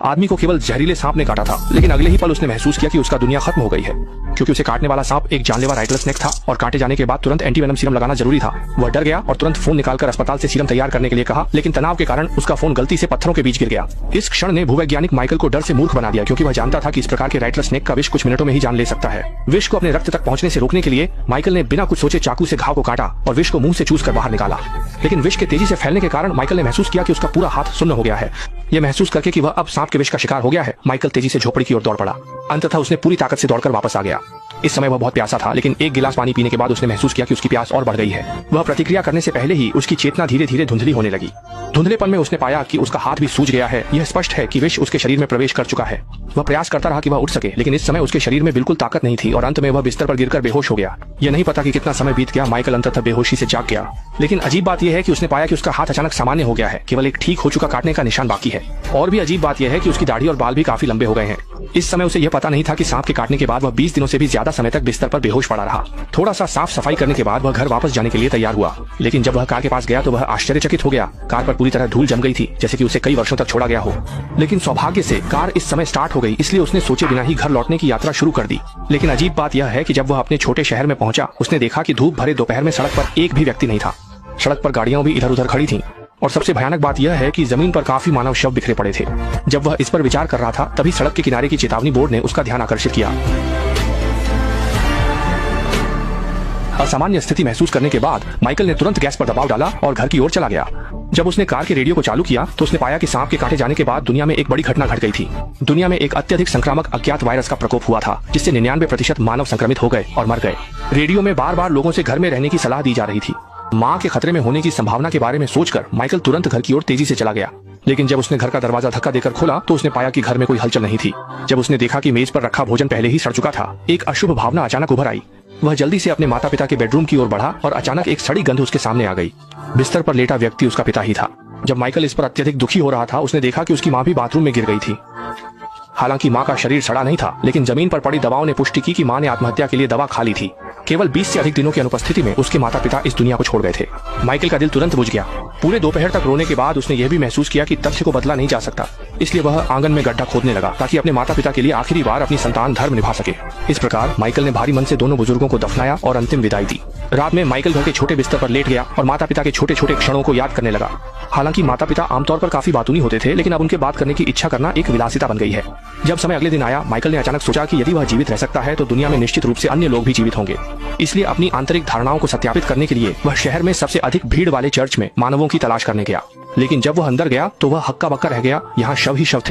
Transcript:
आदमी को केवल जहरीले सांप ने काटा था, लेकिन अगले ही पल उसने महसूस किया कि उसका दुनिया खत्म हो गई है, क्योंकि उसे काटने वाला सांप एक जानलेवा राइटलर स्नेक था और काटे जाने के बाद तुरंत एंटीवेनम सीरम लगाना जरूरी था। वह डर गया और तुरंत फोन निकालकर अस्पताल से सीरम तैयार करने के लिए कहा, लेकिन तनाव के कारण उसका फोन गलती से पत्थरों के बीच गिर गया। इस क्षण ने भूवैज्ञानिक माइकल को डर से मूर्ख बना दिया, क्योंकि वह जानता था कि इस प्रकार के राइटलर स्नेक का विष कुछ मिनटों में ही जान ले सकता है। विष को अपने रक्त तक पहुंचने से रोकने के लिए माइकल ने बिना कुछ सोचे चाकू से घाव को काटा और विष को मुंह से चूस कर बाहर निकाला। लेकिन विष के तेजी से फैलने के कारण माइकल ने महसूस किया कि उसका पूरा हाथ सुन्न हो गया है। यह महसूस करके कि वह अब सांप के विष का शिकार हो गया है, माइकल तेजी से झोपड़ी की ओर दौड़ पड़ा। अंततः उसने पूरी ताकत से दौड़कर वापस आ गया। इस समय वह बहुत प्यासा था, लेकिन एक गिलास पानी पीने के बाद उसने महसूस किया कि उसकी प्यास और बढ़ गई है। वह प्रतिक्रिया करने से पहले ही उसकी चेतना धीरे धीरे धुंधली होने लगी। धुंधलेपन में उसने पाया कि उसका हाथ भी सूज गया है। यह स्पष्ट है कि विष उसके शरीर में प्रवेश कर चुका है। वह प्रयास करता रहा कि वह उठ सके, लेकिन इस समय उसके शरीर में बिल्कुल ताकत नहीं थी और अंत में वह बिस्तर पर गिरकर बेहोश हो गया। यह नहीं पता कि कितना समय बीत गया, माइकल अंततः बेहोशी से जाग गया। लेकिन अजीब बात यह है कि उसने पाया कि उसका हाथ अचानक सामान्य हो गया है, केवल एक ठीक हो चुका काटने का निशान बाकी है। और भी अजीब बात यह है कि उसकी दाढ़ी और बाल भी काफी लंबे हो गए हैं। इस समय उसे यह पता नहीं था कि सांप के काटने के बाद वह 20 दिनों से भी ज्यादा समय तक बिस्तर पर बेहोश पड़ा रहा। थोड़ा सा साफ सफाई करने के बाद वह घर वापस जाने के लिए तैयार हुआ, लेकिन जब वह कार के पास गया तो वह आश्चर्यचकित हो गया। कार पर पूरी तरह धूल जम गई थी, जैसे कि उसे कई वर्षों तक छोड़ा गया हो। लेकिन सौभाग्य से कार इस समय स्टार्ट हो गई, इसलिए उसने सोचे बिना ही घर लौटने की यात्रा शुरू कर दी। लेकिन अजीब बात यह है कि जब वह अपने छोटे शहर में पहुंचा, उसने देखा कि धूप भरे दोपहर में सड़क पर एक भी व्यक्ति नहीं था। सड़क पर गाड़ियां भी इधर उधर खड़ी थीं। और सबसे भयानक बात यह है कि जमीन पर काफी मानव शव बिखरे पड़े थे। जब वह इस पर विचार कर रहा था, तभी सड़क के किनारे की चेतावनी बोर्ड ने उसका ध्यान आकर्षित किया। असामान्य स्थिति महसूस करने के बाद माइकल ने तुरंत गैस पर दबाव डाला और घर की ओर चला गया। जब उसने कार के रेडियो को चालू किया तो उसने पाया कि सांप के काटे जाने के बाद दुनिया में एक बड़ी घटना घट गई थी। दुनिया में एक अत्यधिक संक्रामक अज्ञात वायरस का प्रकोप हुआ था, जिससे 99% मानव संक्रमित हो गए और मर गए। रेडियो में बार बार लोगों से घर में रहने की सलाह दी जा रही थी। मां के खतरे में होने की संभावना के बारे में सोचकर माइकल तुरंत घर की ओर तेजी से चला गया। लेकिन जब उसने घर का दरवाजा धक्का देकर खोला तो उसने पाया कि घर में कोई हलचल नहीं थी। जब उसने देखा कि मेज पर रखा भोजन पहले ही सड़ चुका था, एक अशुभ भावना अचानक उभर आई। वह जल्दी से अपने माता पिता के बेडरूम की ओर बढ़ा और अचानक एक सड़ी गंध उसके सामने आ गई। बिस्तर पर लेटा व्यक्ति उसका पिता ही था। जब माइकल इस पर अत्यधिक दुखी हो रहा था, उसने देखा कि उसकी मां भी बाथरूम में गिर गई थी। हालांकि मां का शरीर सड़ा नहीं था, लेकिन जमीन पर पड़ी दवाओं ने पुष्टि की कि मां ने आत्महत्या के लिए दवा खा ली थी। केवल 20 से अधिक दिनों की अनुपस्थिति में उसके माता पिता इस दुनिया को छोड़ गए थे। माइकल का दिल तुरंत बुझ गया। पूरे दोपहर तक रोने के बाद उसने यह भी महसूस किया कि तथ्य को बदला नहीं जा सकता, इसलिए वह आंगन में गड्ढा खोदने लगा ताकि अपने माता पिता के लिए आखिरी बार अपनी संतान धर्म निभा सके। इस प्रकार माइकल ने भारी मन से दोनों बुजुर्गों को दफनाया और अंतिम विदाई दी। रात में माइकल घर के छोटे बिस्तर पर लेट गया और माता पिता के छोटे छोटे क्षणों को याद करने लगा। हालांकि माता पिता आमतौर पर काफी बातूनी होते थे, लेकिन अब उनके बात करने की इच्छा करना एक विलासिता बन गई है। जब समय अगले दिन आया, माइकल ने अचानक सोचा कि यदि वह जीवित रह सकता है तो दुनिया में निश्चित रूप से अन्य लोग भी जीवित होंगे। इसलिए अपनी आंतरिक धारणाओं को सत्यापित करने के लिए वह शहर में सबसे अधिक भीड़ वाले चर्च में मानवों की तलाश करने गया। लेकिन जब वह अंदर गया तो वह हक्का बक्का रह गया। यहाँ शव ही शव थे।